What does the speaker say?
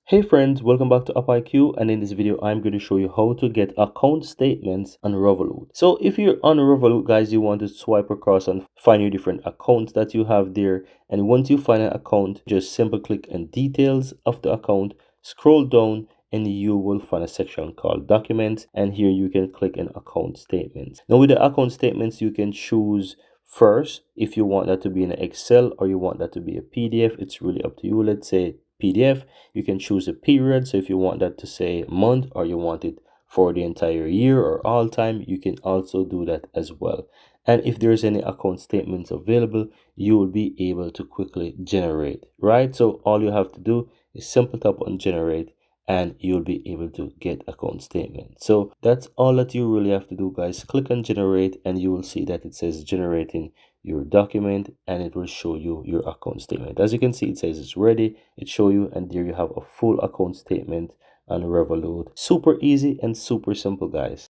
Hey friends, welcome back to UpIQ, and in this video I'm going to show you how to get account statements on Revolut. So if you're on Revolut guys, you want to swipe across and find your different accounts that you have there, and once you find an account, just simply click on details of the account, scroll down, and you will find a section called documents, and here you can click on account statements. Now with the account statements, you can choose first if you want that to be in Excel or you want that to be a PDF. It's really up to you. Let's say PDF. You can choose a period, so if you want that to say month or you want it for the entire year or all time, you can also do that as well. And if there's any account statements available, you will be able to quickly generate, right? So all you have to do is simply tap on generate and you'll be able to get account statement. So that's all that you really have to do guys. Click on generate and you will see that it says generating your document, and it will show you your account statement. As you can see, it says it's ready. It show you, and there you have a full account statement on Revolut. Super easy and super simple guys.